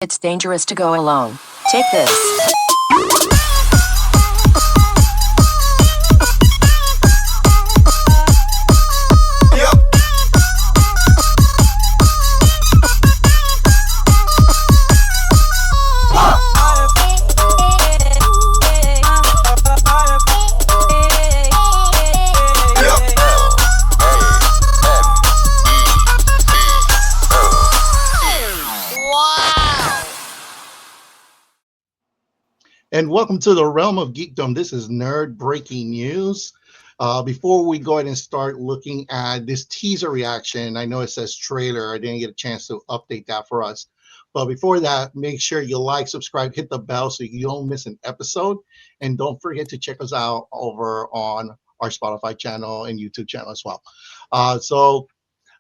It's dangerous to go alone. Take this. And welcome to the realm of geekdom. This is nerd breaking news. Before we go ahead and start looking at this teaser reaction, I know it says trailer. I didn't get a chance to update that for us. But before that, make sure you like, subscribe, hit the bell so you don't miss an episode. And don't forget to check us out over on our Spotify channel and YouTube channel as well. So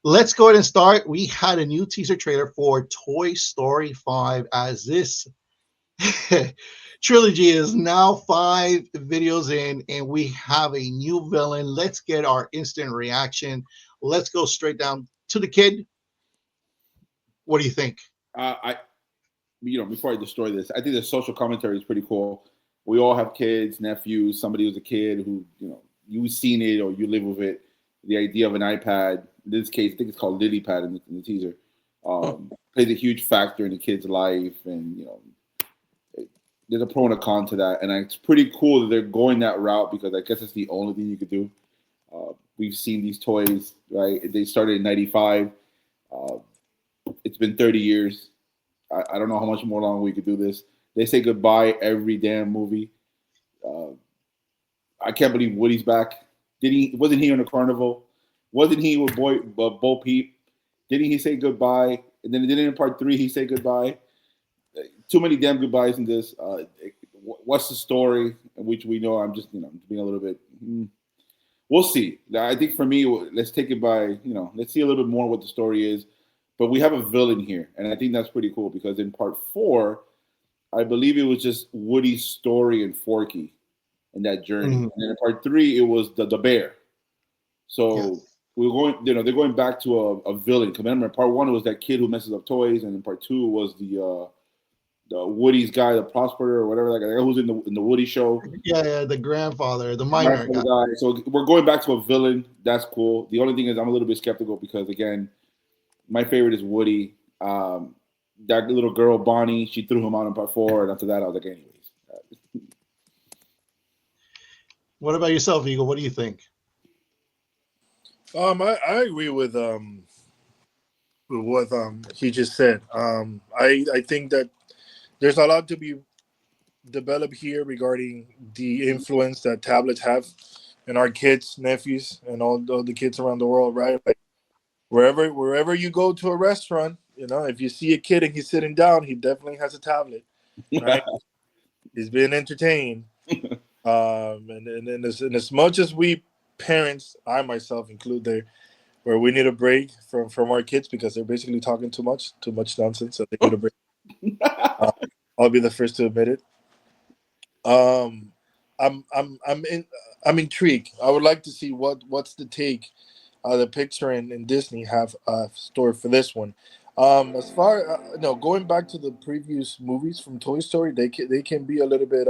let's go ahead and start. We had a new teaser trailer for Toy Story 5 as this trilogy is now 5 videos in, and we have a new villain. Let's get our instant reaction. Let's go straight down to the kid. What do you think? Before I destroy this, I think the social commentary is pretty cool. We all have kids, nephews. Somebody who's a kid who, you've seen it or you live with it. The idea of an iPad, in this case, I think it's called LilyPad in the teaser, plays a huge factor in the kid's life, and there's a pro and a con to that, and it's pretty cool that they're going that route because I guess it's the only thing you could do. We've seen these toys, right? They started in '95. It's been 30 years. I don't know how much more long we could do this. They say goodbye every damn movie. I can't believe Woody's back. Wasn't he on the carnival? Wasn't he with Bo Peep? Didn't he say goodbye? And then in part 3 he said goodbye. Too many damn goodbyes in this. What's the story? Which we know. I'm just being a little bit. We'll see. I think for me, let's take it by let's see a little bit more what the story is. But we have a villain here, and I think that's pretty cool because in part 4, I believe it was just Woody's story and Forky and that journey. Mm-hmm. And then in part 3, it was the bear. So. Yes. We're going, they're going back to a villain. Remember, in part 1 it was that kid who messes up toys, and in part 2 was the Woody's guy, the Prosperer or whatever, that guy who's in the Woody show. Yeah, the grandfather, the minor guy. So we're going back to a villain. That's cool. The only thing is I'm a little bit skeptical because again, my favorite is Woody. That little girl Bonnie, she threw him out in part 4, and after that I was like, anyways. What about yourself, Eagle? What do you think? I agree with what he just said. I think that there's a lot to be developed here regarding the influence that tablets have in our kids, nephews, and all the kids around the world, right? Like wherever you go to a restaurant, if you see a kid and he's sitting down, he definitely has a tablet, right? He's being entertained. And as much as we parents, I myself include, where we need a break from our kids because they're basically talking too much nonsense, so they need a break. I'll be the first to admit it. I'm intrigued. I would like to see what's the take the Pixar and Disney have stored for this one. As far going back to the previous movies from Toy Story, they can be a little bit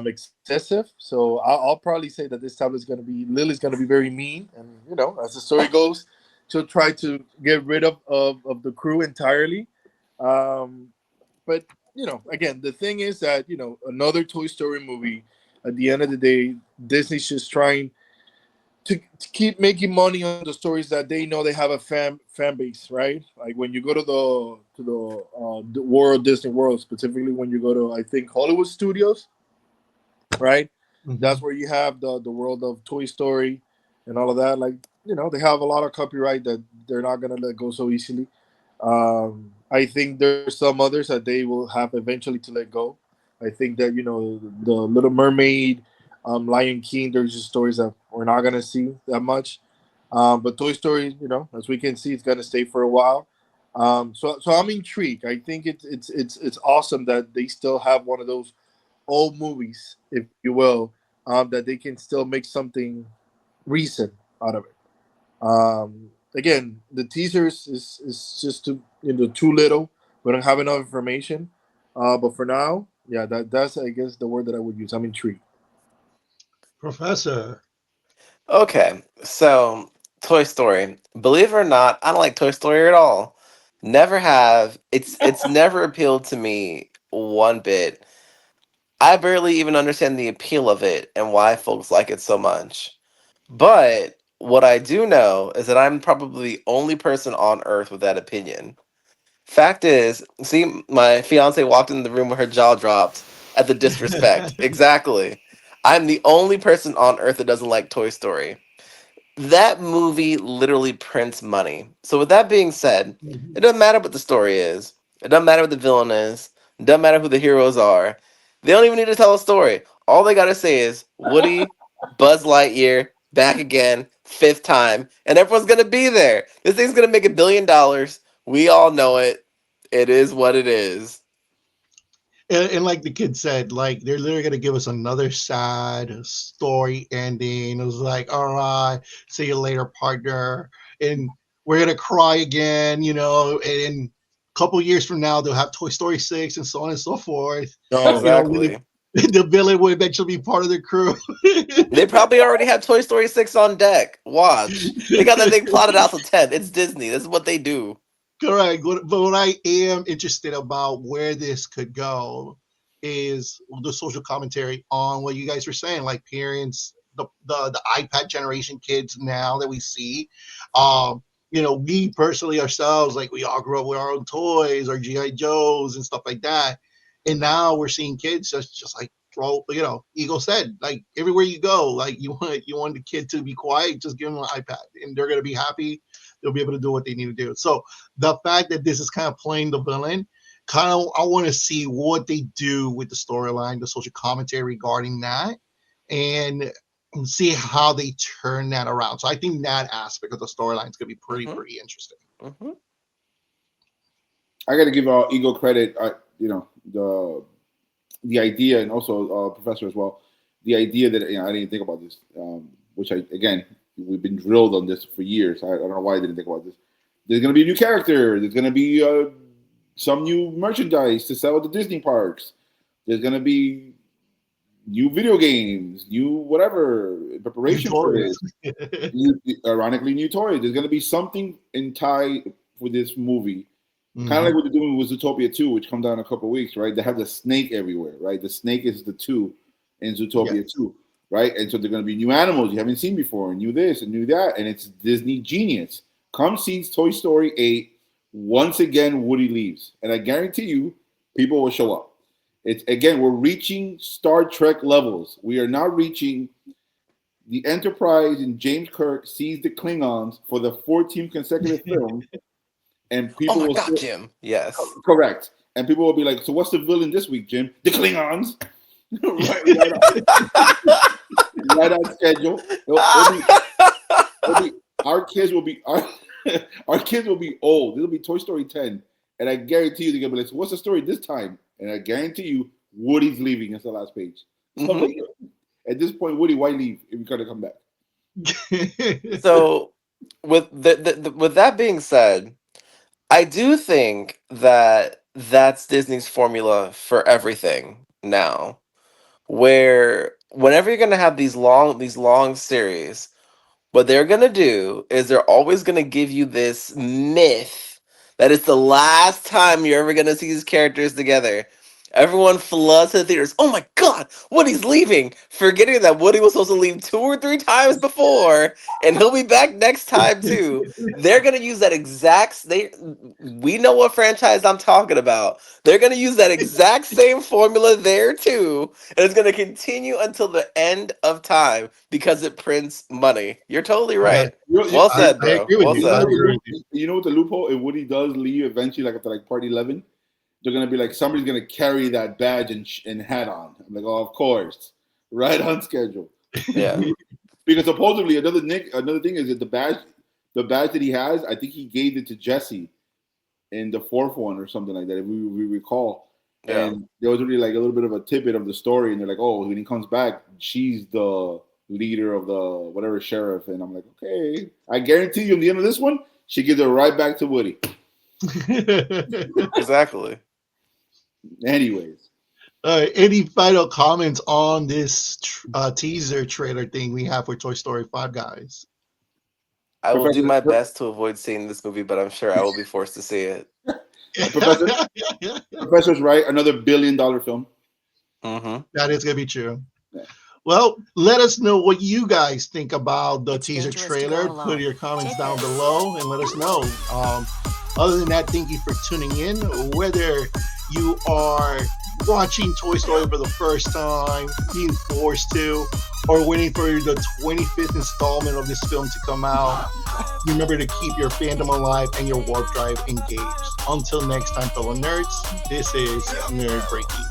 excessive, so I'll probably say that this tablet is going to be Lily's going to be very mean, and as the story goes, she'll try to get rid of the crew entirely. But again, the thing is that another Toy Story movie. At the end of the day, Disney's just trying to keep making money on the stories that they know they have a fan base, right? Like when you go to the Walt Disney World, specifically when you go to I think Hollywood Studios. Right, mm-hmm. That's where you have the world of Toy Story and all of that. Like they have a lot of copyright that they're not gonna let go so easily. I think there's some others that they will have eventually to let go. I think that the Little Mermaid, Lion King, there's just stories that we're not gonna see that much. But Toy Story, as we can see, it's gonna stay for a while. So I'm intrigued. I think it's awesome that they still have one of those old movies, if you will, that they can still make something recent out of it. Again, the teasers is just too little. We don't have enough information. But for now, yeah, that's I guess the word that I would use. I'm intrigued. Professor. Okay, so Toy Story. Believe it or not, I don't like Toy Story at all. Never have. It's never appealed to me one bit. I barely even understand the appeal of it and why folks like it so much. But what I do know is that I'm probably the only person on earth with that opinion. Fact is, see, my fiance walked in the room with her jaw dropped at the disrespect. Exactly. I'm the only person on earth that doesn't like Toy Story. That movie literally prints money. So with that being said, it doesn't matter what the story is. It doesn't matter what the villain is. It doesn't matter who the heroes are. They don't even need to tell a story. All they gotta say is Woody, Buzz Lightyear, back again, fifth time, and everyone's gonna be there. This thing's gonna make $1 billion. We all know it. It is what it is. And like the kid said, like they're literally gonna give us another sad story ending. It was like, all right, see you later, partner, and we're gonna cry again, And a couple years from now, they'll have Toy Story 6 and so on and so forth. No, Exactly. The villain will eventually be part of the crew. They probably already have Toy Story 6 on deck. Watch. They got that thing plotted out to 10. It's Disney. This is what they do. Correct. But what I am interested about where this could go is the social commentary on what you guys were saying, like parents, the iPad generation kids now that we see. We personally ourselves, like we all grew up with our own toys, our GI Joes and stuff like that, and now we're seeing kids just like throw. Ego said, like everywhere you go, like you want the kid to be quiet, just give them an iPad, and they're gonna be happy. They'll be able to do what they need to do. So the fact that this is kind of playing the villain, kind of I want to see what they do with the storyline, the social commentary regarding that, and see how they turn that around. So I think that aspect of the storyline is going to be pretty Mhm. pretty interesting. Mm-hmm. I got to give Ego credit. The idea, and also Professor as well. The idea that I didn't think about this, which we've been drilled on this for years. I don't know why I didn't think about this. There's going to be a new character. There's going to be some new merchandise to sell at the Disney parks. There's going to be new video games, new whatever in preparation for this. Ironically, new toys. There's going to be something in tie for this movie. Mm-hmm. Kind of like what they're doing with Zootopia 2, which comes out in a couple of weeks, right? They have the snake everywhere, right? The snake is the 2 in Zootopia 2, right? And so they're going to be new animals you haven't seen before, and new this and new that, and it's Disney genius. Come see Toy Story 8. Once again, Woody leaves, and I guarantee you, people will show up. We're reaching Star Trek levels. We are now reaching the Enterprise, and James Kirk sees the Klingons for the 14th consecutive film. And people Oh my will God, say, Jim. Yes. correct. And people will be like, so what's the villain this week, Jim? The Klingons. right on schedule. Our kids will be our kids will be old. It'll be Toy Story 10. And I guarantee you they're gonna be like, so what's the story this time? And I guarantee you Woody's leaving. That's the last page. Mhm. At this point, Woody, why leave if you gotta come back? So, with with that being said, I do think that that's Disney's formula for everything now, where whenever you're gonna have these long series, what they're gonna do is they're always gonna give you this myth that it's the last time you're ever gonna see these characters together. Everyone floods to the theaters. Oh my God, Woody's leaving! Forgetting that Woody was supposed to leave 2 or 3 times before, and he'll be back next time too. They're gonna use that exact. We know what franchise I'm talking about. They're gonna use that exact same formula there too, and it's gonna continue until the end of time because it prints money. You're totally right. Well said, I bro. agree with Well you. I said. agree with you. You know what the loophole? If Woody does leave eventually, like after like part 11, they're gonna be like somebody's gonna carry that badge and hat on. I'm like, oh, of course, right on schedule. Yeah. Because supposedly another thing is that the badge that he has, I think he gave it to Jesse in the 4th one or something like that, if we recall. Yeah. And there was really like a little bit of a tidbit of the story, and they're like, oh, when he comes back, she's the leader of the whatever sheriff, and I'm like, okay, I guarantee you, in the end of this one, she gives it right back to Woody. Exactly. Anyways, any final comments on this teaser trailer thing we have for Toy Story 5, guys? I will do Professor- my best to avoid seeing this movie, but I'm sure I will be forced to see it. Professor's right. Another $1 billion film. Hmm. That is going to be true. Yeah. Well, let us know what you guys think about the It's teaser dangerous to go trailer. alone. Put your comments Take down this. below and let us know. Other than that, thank you for tuning in. Whether you are watching Toy Story for the first time, being forced to, or waiting for the 25th installment of this film to come out, remember to keep your fandom alive and your warp drive engaged. Until next time, fellow nerds, this is Nerd Breaking.